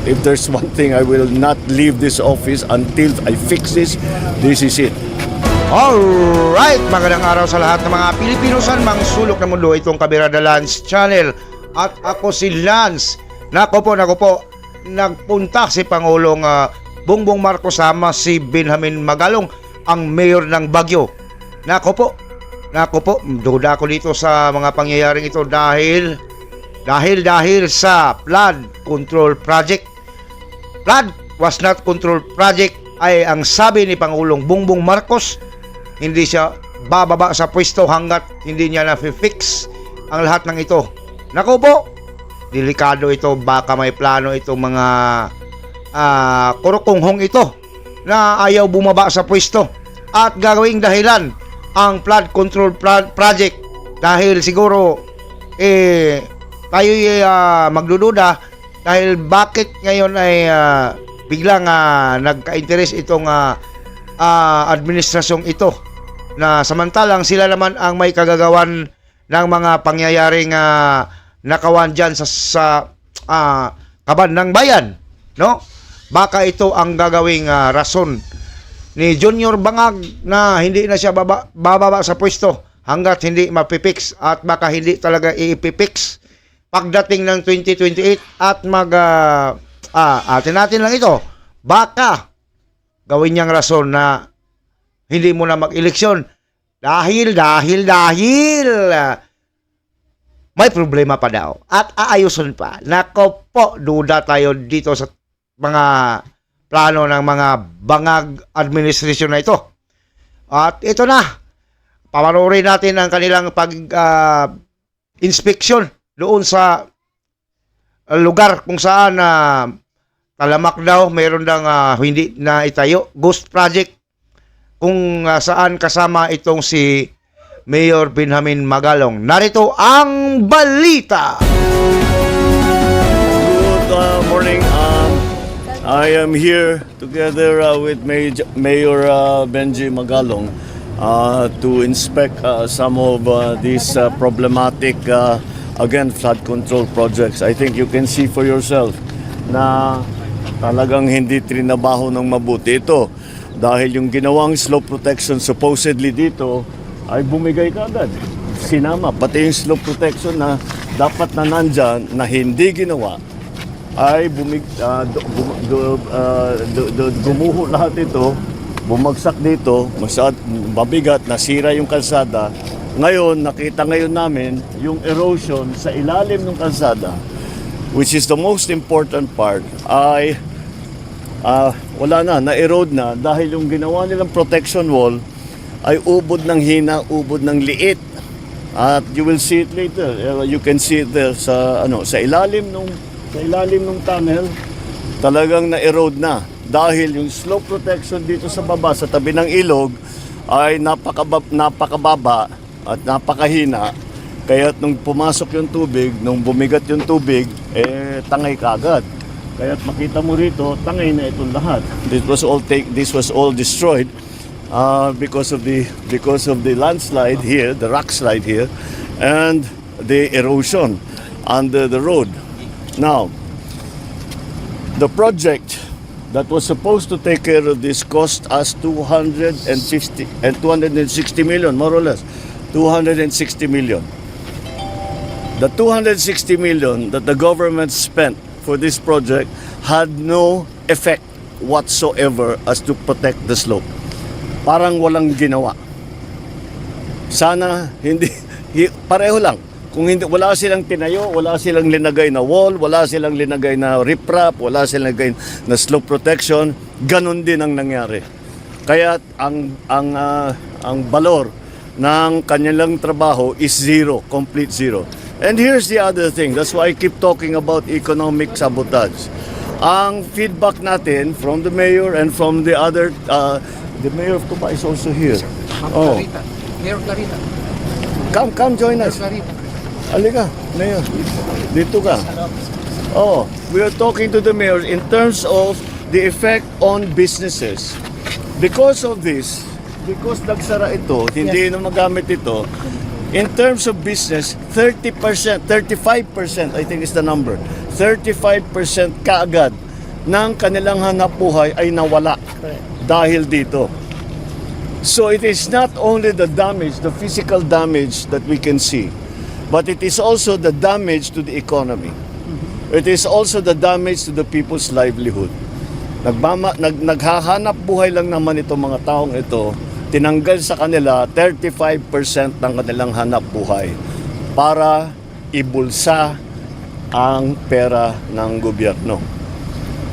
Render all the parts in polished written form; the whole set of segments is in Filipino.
if there's one thing, I will not leave this office until I fix this. This is it. Alright, magandang araw sa lahat ng mga Pilipino saan mang sulok ng mundo. Itong Kabirada Lance Channel. At ako si Lance. Nako po, nagpunta si Pangulong Bongbong Marcos sama si Benjamin Magalong, ang mayor ng Baguio. Nako po, duda ako dito sa mga pangyayaring ito dahil sa flood control project. Flood was not control project ay ang sabi ni Pangulong Bongbong Marcos, hindi siya bababa sa pwesto hanggat hindi niya na-fix ang lahat ng ito. Naku po, delikado ito, baka may plano itong mga kurukunghong ito na ayaw bumaba sa pwesto at gagawing dahilan ang flood control project dahil siguro tayo magdududa dahil bakit ngayon ay biglang nagka-interest itong administrasyong ito na samantalang sila naman ang may kagagawan ng mga pangyayaring nakawan dyan sa kaban ng bayan, no? Baka ito ang gagawing rason ni Junior Bangag na hindi na siya bababa sa pwesto hanggat hindi mapipix at baka hindi talaga iipipix pagdating ng 2028 at atin natin lang ito, baka gawin niyang rason na hindi mo na mag-eleksyon dahil may problema pa daw at aayusin pa. Nako po, duda tayo dito sa mga plano ng mga Bangag administration na ito. At ito na, pamanurin natin ang kanilang pag-inspeksyon doon sa lugar kung saan talamak daw, mayroon daw hindi na itayo, ghost project, kung saan kasama itong si Mayor Benjamin Magalong. Narito ang balita. Good morning. I am here together with Mayor Benji Magalong to inspect some of these problematic again, flood control projects. I think you can see for yourself na talagang hindi trinabaho ng mabuti ito. Dahil yung ginawang slope protection supposedly dito ay bumigay kaagad. Sinama, pati yung slope protection na dapat na nandyan na hindi ginawa ay gumuho lahat ito, bumagsak dito, mabigat, nasira yung kalsada. Ngayon, nakita ngayon namin yung erosion sa ilalim ng kalsada, which is the most important part, ay wala na-erode na dahil yung ginawa nilang protection wall ay ubod ng hina, ubod ng liit. At you will see it later. You can see it there sa ilalim ng tunnel, talagang na-erode na dahil yung slope protection dito sa baba sa tabi ng ilog ay napakababa at napakahina, kaya nung pumasok yung tubig, nung bumigat yung tubig, tangay kagad. Kaya makita mo rito, tangay na itong lahat. This was all destroyed because of the landslide here, the rock slide here, and the erosion under the road. Now, the project that was supposed to take care of this cost us 260 million, more or less. 260 million. The 260 million that the government spent for this project had no effect whatsoever as to protect the slope. Parang walang ginawa. Sana pareho lang. Kung hindi, wala silang tinayo, wala silang linagay na wall, wala silang linagay na riprap, wala silang linagay na slope protection, ganun din ang nangyari. Kaya ang balor ng kanilang trabaho is zero, complete zero. And here's the other thing, that's why I keep talking about economic sabotage. Ang feedback natin from the mayor and from the other, the mayor of Tuba is also here. Mayor Clarita. Come join us. Halika, mayor. Dito ka. We are talking to the mayor in terms of the effect on businesses. Because of this, because nagsara ito, hindi na magamit ito, In terms of business, 30%, 35%, I think is the number, 35% kaagad ng kanilang hanap buhay ay nawala dahil dito. So it is not only the damage, the physical damage that we can see, but it is also the damage to the economy. It is also the damage to the people's livelihood. Naghahanap buhay lang naman itong mga taong ito, tinanggal sa kanila 35% ng kanilang hanap buhay para ibulsa ang pera ng gobyerno.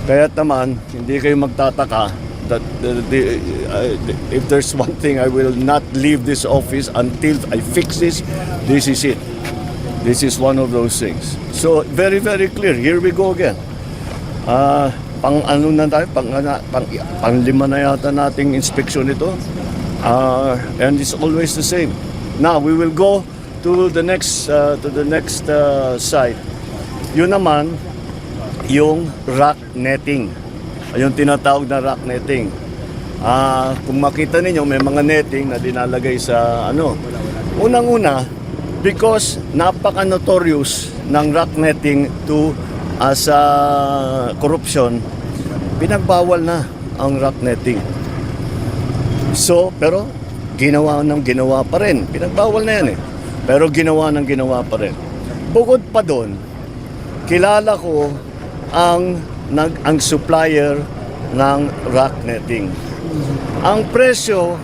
Kaya naman, hindi kayo magtataka that if there's one thing, I will not leave this office until I fix this. This is it. This is one of those things. So, very, very clear. Here we go again. Pang ano na tayo? Pang lima na yata nating inspection ito. And it's always the same. Now, we will go to the next site. Yun naman, yung rock netting. Yung tinatawag na rock netting. Kung makita ninyo, may mga netting na dinalagay sa ano. Unang-una, because napaka-notorious ng rock netting to sa corruption, pinagbawal na ang rock netting. So, pero ginawa pa rin. Pinagbawal na yan eh. Pero ginawa pa rin. Bukod pa doon, kilala ko ang supplier ng rock netting. Ang presyo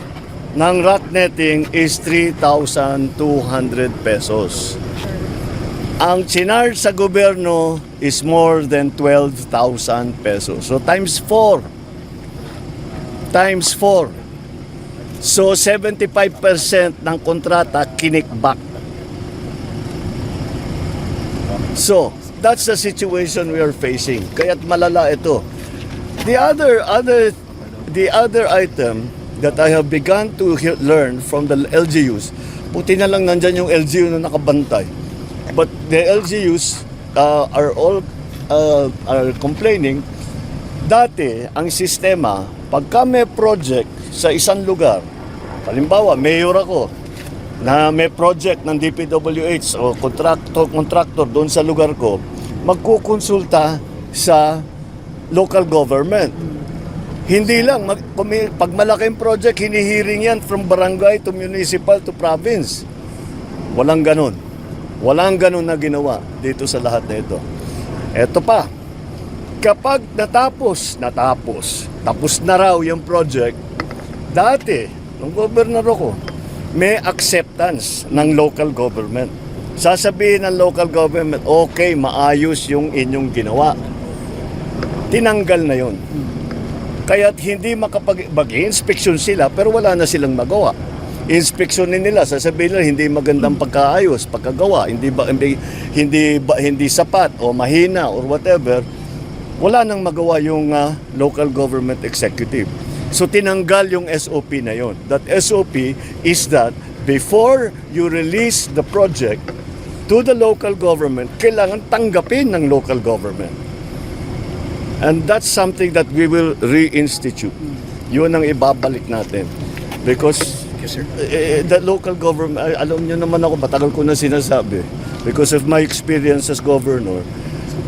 ng rock netting is 3,200 pesos. Ang chinarge sa gobyerno is more than 12,000 pesos. So times 4. Times 4. So 75% ng kontrata kinikback. So that's the situation we are facing. Kaya't malala ito. The other item that I have begun to learn from the LGUs, puti na lang nandyan yung LGU na nakabantay. But the LGUs are all complaining. Dati, ang sistema, pagka may project sa isang lugar, halimbawa, mayor ako, na may project ng DPWH o contractor doon sa lugar ko, magkukonsulta sa local government. Hindi lang, pag malaking project, hinihiring yan from barangay to municipal to province. Walang ganun. Walang ganun na ginawa dito sa lahat na ito. Eto pa, kapag tapos na raw yung project, dati, nung gobernador ko, may acceptance ng local government. Sasabihin ng local government, okay, maayos yung inyong ginawa. Tinanggal na yon. Kaya't hindi mag-inspeksyon sila pero wala na silang magawa. Inspeksyonin nila, sasabihin nila hindi magandang pagkaayos, pagkagawa, hindi sapat o mahina or whatever. Wala nang magawa yung local government executive. So tinanggal yung SOP na yon. That SOP is that before you release the project to the local government, kailangan tanggapin ng local government. And that's something that we will reinstitute. Yun ang ibabalik natin. Because the local government, alam nyo naman ako, matagal ko na sinasabi, because of my experience as governor,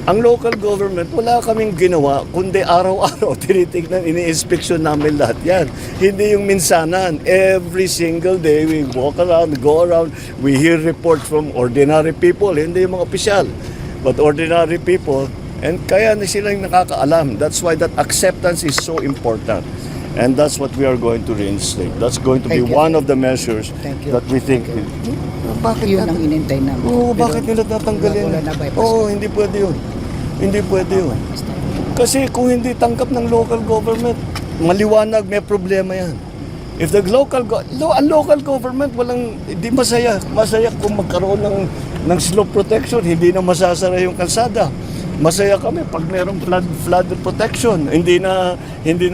ang local government, wala kaming ginawa, kundi araw-araw, tinitignan, ini-inspeksyon namin lahat yan. Hindi yung minsanan. Every single day, we walk around, go around, we hear reports from ordinary people, hindi yung mga opisyal, but ordinary people, and kaya na silang nakakaalam. That's why that acceptance is so important. And that's what we are going to reinstate. That's going to be Thank you. one of the measures that we think. Bakit Yun ang inintay namin. Oo, bakit nila tatanggalin? Wala na bypass. Oo, hindi pwede yun. Hindi pwede yun. Kasi kung hindi tanggap ng local government, maliwanag, may problema yan. If the local government hindi masaya. Masaya kung magkaroon ng slope protection, hindi na masasara yung kalsada. Masaya kami pag mayroong flood protection, hindi na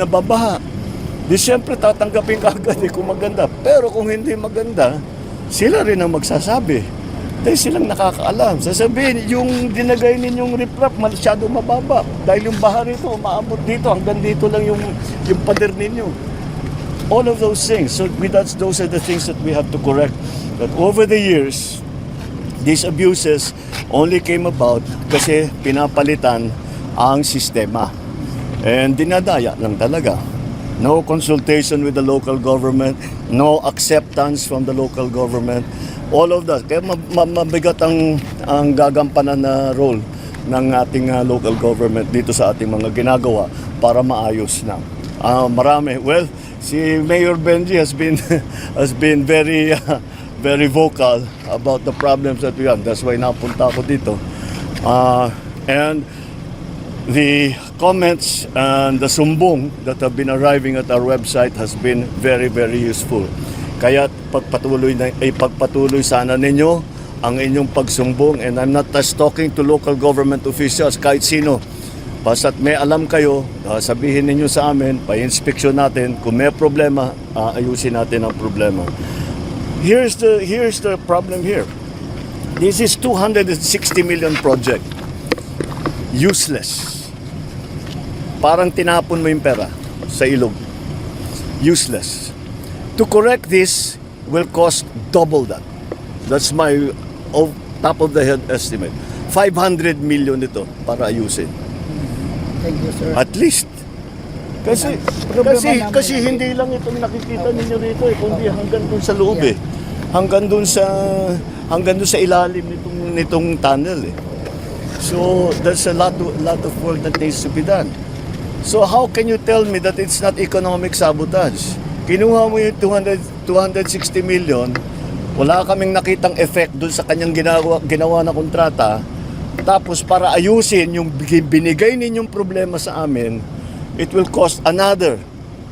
babaha. Di siyempre tatanggapin ka agad kung maganda. Pero kung hindi maganda, sila rin ang magsasabi. Dahil silang nakakaalam. Sasabihin, yung dinagay ninyong riprap, masyado mababa. Dahil yung baha rito, umaabot dito, hanggang dito lang yung pader ninyo. All of those things. So those are the things that we have to correct. But over the years, these abuses only came about kasi pinapalitan ang sistema. And dinadaya lang talaga. No consultation with the local government, no acceptance from the local government. All of that. Kaya mabigat ang gagampanan na role ng ating local government dito sa ating mga ginagawa para maayos na. Marami. Well, si Mayor Benji has been has been very very vocal about the problems that we have. That's why napunta ako dito. And the comments and the sumbong that have been arriving at our website has been very, very useful. Kaya pagpatuloy sana ninyo ang inyong pagsumbong, and I'm not just talking to local government officials, kahit sino. Basta't may alam kayo, sabihin ninyo sa amin, pa-inspeksyon natin, kung may problema, ayusin natin ang problema. Here's the problem here. This is 260 million project. Useless. Parang tinapon mo yung pera sa ilog. Useless. To correct this will cost double that. That's my top of the head estimate. 500 million ito para ayusin. Thank you, sir. At least. Kasi hindi lang itong nakikita ninyo rito kundi hanggang dun sa loob Hanggang dun sa ilalim nitong tunnel So there's a lot of work that needs to be done. So how can you tell me that it's not economic sabotage? Kinuha mo yung 260 million, wala kaming nakitang effect dun sa kanyang ginawa na kontrata, tapos para ayusin yung binigay ninyong problema sa amin, it will cost another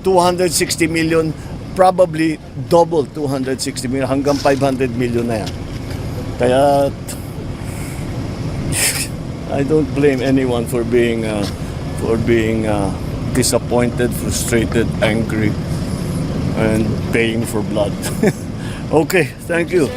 260 million, probably double 260 million, hanggang 500 million na yan. Kaya I don't blame anyone for being disappointed, frustrated, angry, and paying for blood. Okay, thank you.